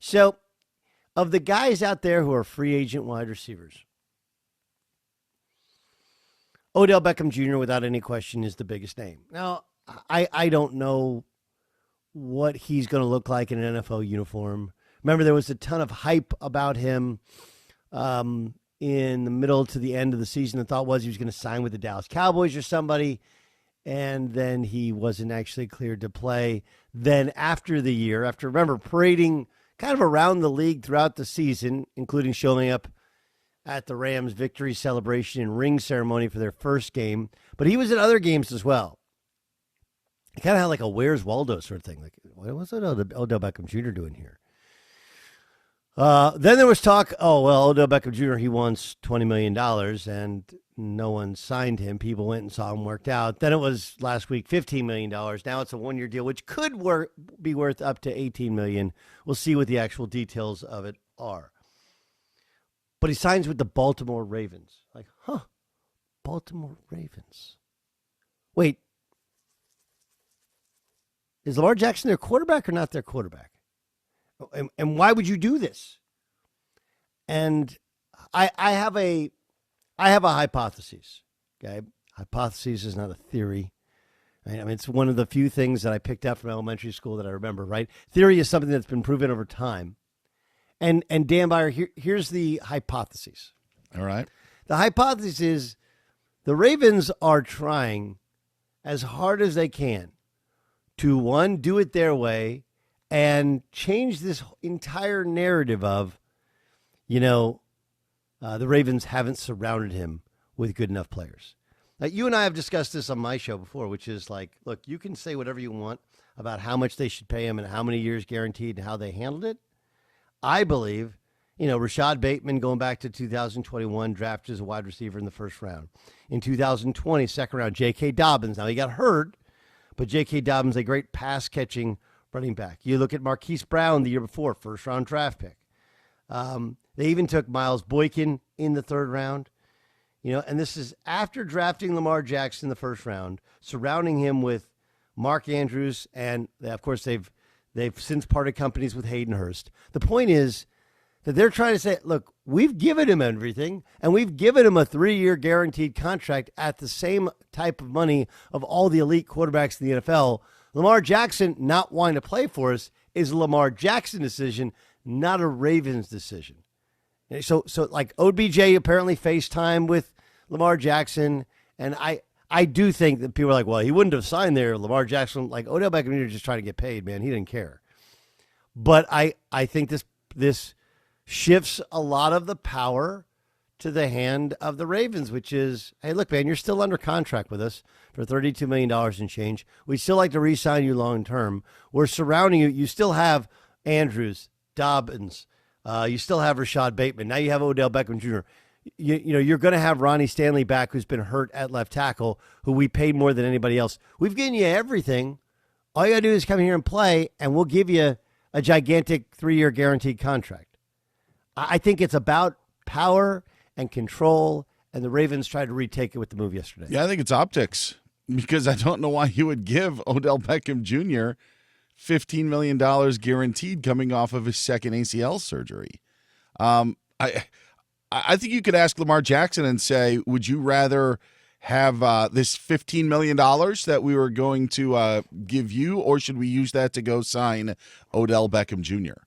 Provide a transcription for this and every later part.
So, of the guys out there who are free agent wide receivers, Odell Beckham Jr., without any question, is the biggest name. Now, I don't know what he's going to look like in an NFL uniform. Remember, there was a ton of hype about him in the middle to the end of the season. The thought was he was going to sign with the Dallas Cowboys or somebody, and then he wasn't actually cleared to play. Then after the year, after, remember, parading kind of around the league throughout the season, including showing up at the Rams' victory celebration and ring ceremony for their first game, but he was at other games as well. He kind of had like a Where's Waldo sort of thing. Like, what's Odell Beckham Jr. doing here? Then there was talk, Odell Beckham Jr., he wants $20 million, and no one signed him. People went and saw him worked out. Then it was last week, $15 million. Now it's a one-year deal, which could be worth up to $18 million. We'll see what the actual details of it are. But he signs with the Baltimore Ravens. Like, Baltimore Ravens. Wait, is Lamar Jackson their quarterback or not their quarterback? And why would you do this? And I have a hypothesis. Okay, hypothesis is not a theory. I mean, it's one of the few things that I picked up from elementary school that I remember. Right, theory is something that's been proven over time. And Dan Beyer, here's the hypothesis. All right. The hypothesis is the Ravens are trying as hard as they can to, one, do it their way and change this entire narrative of, the Ravens haven't surrounded him with good enough players. Now, you and I have discussed this on my show before, which is like, look, you can say whatever you want about how much they should pay him and how many years guaranteed and how they handled it. I believe, Rashad Bateman going back to 2021, drafted as a wide receiver in the first round. In 2020, second round, J.K. Dobbins. Now, he got hurt, but J.K. Dobbins, a great pass-catching running back. You look at Marquise Brown the year before, first-round draft pick. They even took Miles Boykin in the third round. And this is after drafting Lamar Jackson in the first round, surrounding him with Mark Andrews, and, of course, they've since parted companies with Hayden Hurst. The point is that they're trying to say, look, we've given him everything, and we've given him a 3-year guaranteed contract at the same type of money of all the elite quarterbacks in the NFL. Lamar Jackson not wanting to play for us is a Lamar Jackson decision, not a Ravens decision. So like OBJ apparently FaceTime with Lamar Jackson, and I do think that people are like, well, he wouldn't have signed there. Lamar Jackson, like Odell Beckham Jr. just trying to get paid, man. He didn't care. But I think this shifts a lot of the power to the hand of the Ravens, which is, hey, look, man, you're still under contract with us for $32 million and change. We'd still like to re-sign you long term. We're surrounding you. You still have Andrews, Dobbins. You still have Rashad Bateman. Now you have Odell Beckham Jr. You're going to have Ronnie Stanley back, who's been hurt at left tackle, who we paid more than anybody else. We've given you everything. All you got to do is come here and play, and we'll give you a gigantic 3-year guaranteed contract. I think it's about power and control, and the Ravens tried to retake it with the move yesterday. Yeah, I think it's optics, because I don't know why you would give Odell Beckham Jr. $15 million guaranteed coming off of his second ACL surgery. I think you could ask Lamar Jackson and say, would you rather have this $15 million that we were going to give you, or should we use that to go sign Odell Beckham Jr.?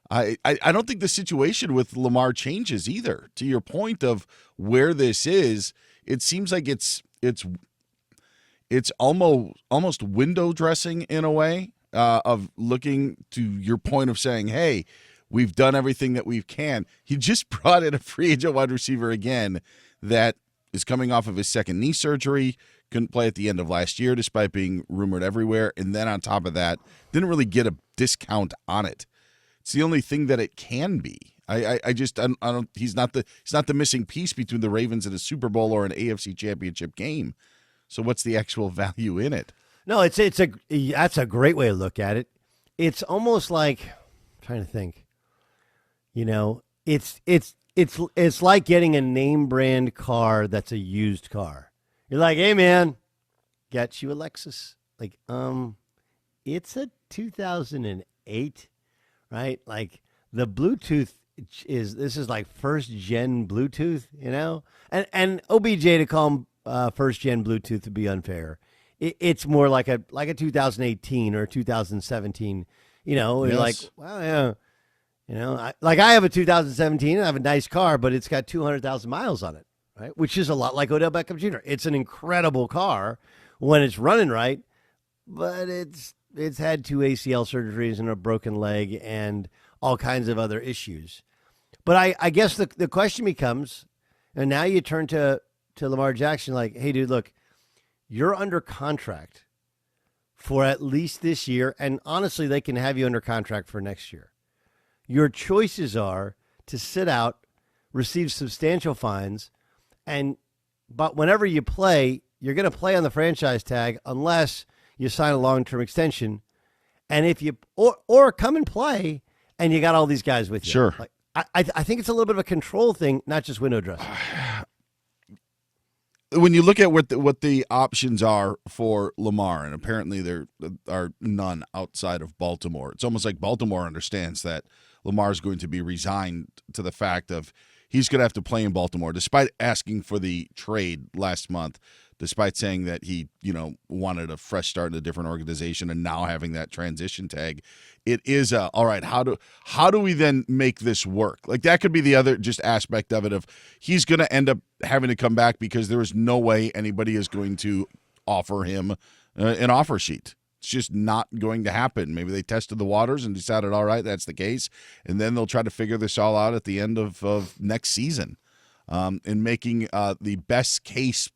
I don't think the situation with Lamar changes either. To your point of where this is, it seems like it's almost window dressing in a way, of looking to your point of saying, hey, we've done everything that we can. He just brought in a free agent wide receiver again that is coming off of his second knee surgery, couldn't play at the end of last year despite being rumored everywhere, and then on top of that, didn't really get a discount on it. It's the only thing that it can be. I don't. He's not the missing piece between the Ravens and a Super Bowl or an AFC Championship game. So what's the actual value in it? No, that's a great way to look at it. It's almost like, I'm trying to think. It's like getting a name brand car that's a used car. You're like, hey man, got you a Lexus. Like, it's a 2008, right? Like the Bluetooth this is like first gen Bluetooth, and OBJ to call him first gen Bluetooth would be unfair. It's more like a 2018 or 2017. You're like, Yes. well, yeah. I have a 2017. I have a nice car, but it's got 200,000 miles on it, right? Which is a lot like Odell Beckham Jr. It's an incredible car when it's running right, but it's had 2 ACL surgeries and a broken leg and all kinds of other issues. But I guess the question becomes, and now you turn to Lamar Jackson, like, hey, dude, look, you're under contract for at least this year, and honestly, they can have you under contract for next year. Your choices are to sit out, receive substantial fines, but whenever you play, you're going to play on the franchise tag unless you sign a long-term extension, and if you or come and play, and you got all these guys with you. Sure. Like, I think it's a little bit of a control thing, not just window dressing. When you look at what the options are for Lamar, and apparently there are none outside of Baltimore, it's almost like Baltimore understands that Lamar's going to be resigned to the fact of he's going to have to play in Baltimore, despite asking for the trade last month, despite saying that he, wanted a fresh start in a different organization and now having that transition tag. It is all right, how do we then make this work? Like, that could be the other just aspect of it, of he's going to end up having to come back because there is no way anybody is going to offer him an offer sheet. It's just not going to happen. Maybe they tested the waters and decided, all right, that's the case, and then they'll try to figure this all out at the end of next season, in making the best case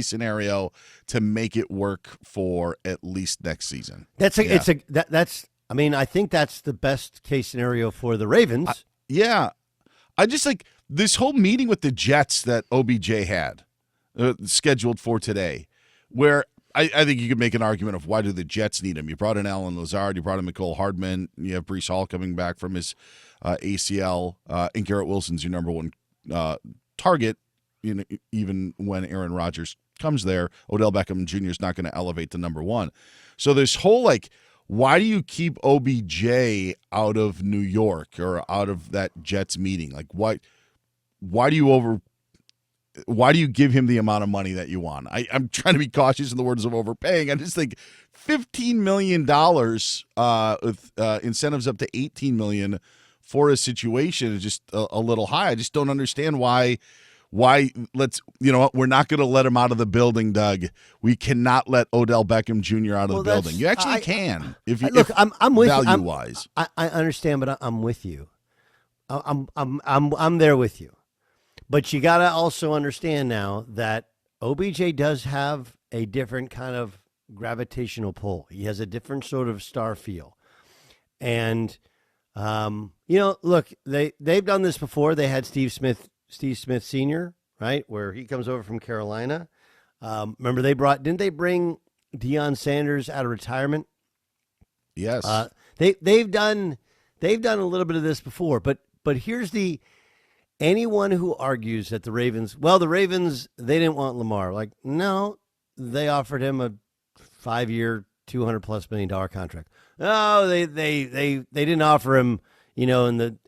scenario to make it work for at least next season. I think that's the best case scenario for the Ravens. I just like this whole meeting with the Jets that OBJ had scheduled for today, where I think you could make an argument of why do the Jets need him. You brought in Alan Lazard, you brought in Mecole Hardman, you have Breece Hall coming back from his ACL, and Garrett Wilson's your number one target. Even when Aaron Rodgers comes there, Odell Beckham Jr. is not going to elevate to number one. So this whole, why do you keep OBJ out of New York or out of that Jets meeting? Like, why do you give him the amount of money that you want? I'm trying to be cautious in the words of overpaying. I just think $15 million with incentives up to $18 million for a situation is just a little high. I just don't understand why we're not going to let him out of the building, Doug. We cannot let Odell Beckham Jr. out of the building. You actually can. I'm with you. Value-wise. I understand, but I'm with you. I'm there with you. But you got to also understand now that OBJ does have a different kind of gravitational pull. He has a different sort of star feel. And, look, they've done this before. They had Steve Smith Sr., right, where he comes over from Carolina. Remember didn't they bring Deion Sanders out of retirement? Yes. They've done a little bit of this before, but here's anyone who argues that the Ravens, they didn't want Lamar. Like, no, they offered him a 5-year, $200+ million contract. No, they didn't offer him,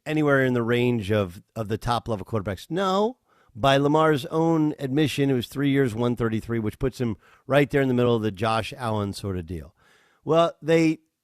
anywhere in the range of the top level quarterbacks. No, by Lamar's own admission, it was 3 years, 133, which puts him right there in the middle of the Josh Allen sort of deal. Well,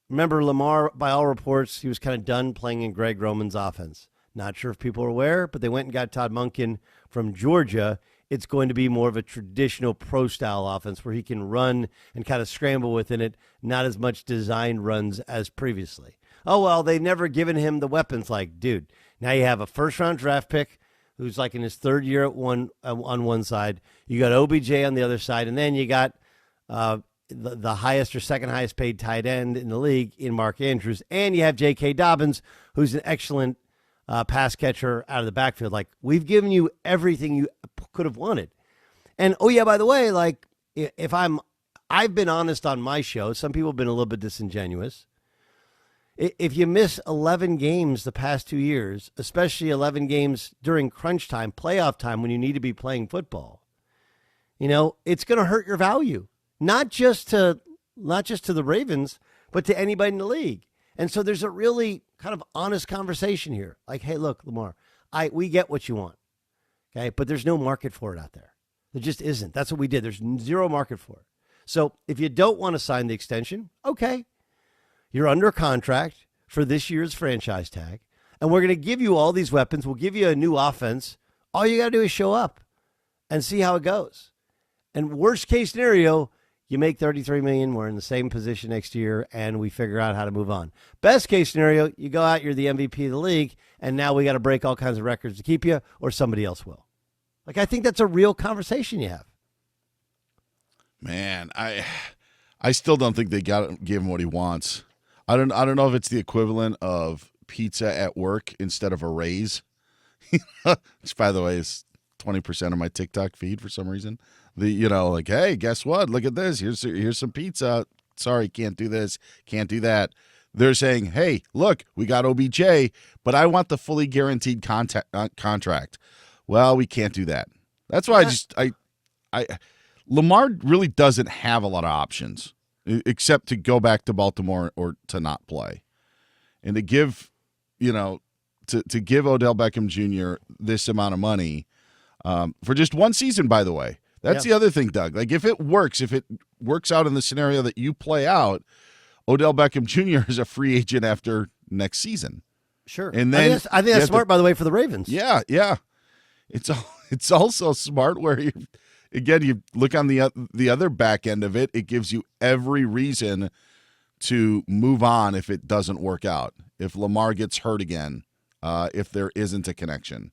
remember Lamar, by all reports, he was kind of done playing in Greg Roman's offense. Not sure if people are aware, but they went and got Todd Monken from Georgia. It's going to be more of a traditional pro-style offense where he can run and kind of scramble within it, not as much designed runs as previously. Oh, well, they've never given him the weapons. Like, dude, now you have a first-round draft pick who's like in his third year on one side. You got OBJ on the other side, and then you got the highest or second highest paid tight end in the league in Mark Andrews, and you have J.K. Dobbins, who's an excellent pass catcher out of the backfield. Like, we've given you everything you could have wanted. And, oh, yeah, by the way, like, I've been honest on my show. Some people have been a little bit disingenuous. If you miss 11 games the past 2 years, especially 11 games during crunch time, playoff time, when you need to be playing football, it's going to hurt your value, not just to the Ravens, but to anybody in the league. And so there's a really kind of honest conversation here. Like, hey, look, Lamar, we get what you want. Okay. But there's no market for it out there. There just isn't. That's what we did. There's zero market for it. So if you don't want to sign the extension, okay. You're under contract for this year's franchise tag. And we're going to give you all these weapons. We'll give you a new offense. All you got to do is show up and see how it goes. And worst case scenario, you make $33 million. We're in the same position next year, and we figure out how to move on. Best case scenario, you go out, you're the MVP of the league, and now we got to break all kinds of records to keep you, or somebody else will. Like, I think that's a real conversation you have. Man, I still don't think they gave him what he wants. I don't know if it's the equivalent of pizza at work instead of a raise. Which, by the way, is 20% of my TikTok feed for some reason. Like, hey, guess what? Look at this. Here's some pizza. Sorry, can't do this, can't do that. They're saying, hey, look, we got OBJ, but I want the fully guaranteed contract. Well, we can't do that. That's why Lamar really doesn't have a lot of options except to go back to Baltimore or to not play. And to give, to give Odell Beckham Jr. this amount of money for just one season, by the way. That's the other thing, Doug. Like, if it works out in the scenario that you play out, Odell Beckham Jr. is a free agent after next season. Sure. And then I think that's smart, by the way, for the Ravens. Yeah. It's also smart where you look on the other back end of it. It gives you every reason to move on if it doesn't work out. If Lamar gets hurt again, if there isn't a connection.